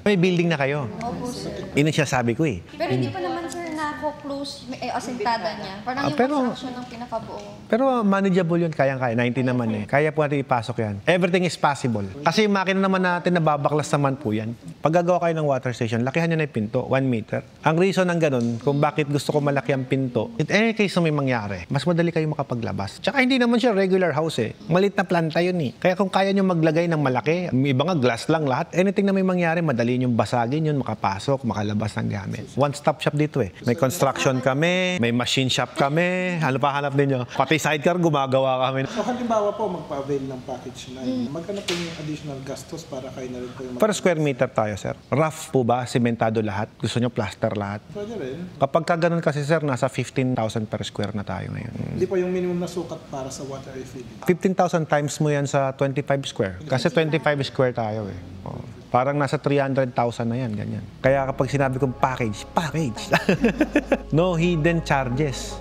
May building na kayo. Opo, sir. Yun ang sinasabi ko eh. Pero hindi pa naman, sir, na-close asentada niya. Parang yung pero- construction ng pinakabuo. Pero manageable yun, kayang-kaya. 90 naman eh. Kaya po natin ipasok yan. Everything is possible. Kasi yung makina naman natin, nababaklas naman po yan. Pag gagawa kayo ng water station, lakihan nyo na yung pinto, 1 meter. Ang reason ng ganun, kung bakit gusto ko malaki ang pinto, in any case na may mangyari, mas madali kayo makapaglabas. Tsaka hindi naman siya regular house eh. Malit na planta yun eh. Kaya kung kaya nyo maglagay ng malaki, may iba nga glass lang lahat, anything na may mangyari, madali nyo basagin yun, makapasok, makalabas ng gamit. One-stop shop dito eh. May construction kami, may machine shop kami, ano pa hanap ninyo? Pati sidecar, gumagawa kami. So halimbawa po, magpa-avail ng package 9, magkano po yung additional gastos para kayo na rin po yung Per square meter tayo, sir. Rough po ba? Sementado lahat? Gusto nyo plaster lahat? Pwede rin. Kapag ka ganun kasi, sir, nasa 15,000 per square na tayo ngayon. Hindi po yung minimum na sukat para sa water refilling. 15,000 times mo yan sa 25 square. Kasi 25 square tayo eh. Oh. Parang nasa 300,000 na yan, ganyan. Kaya kapag sinabi kong package, package. No hidden charges.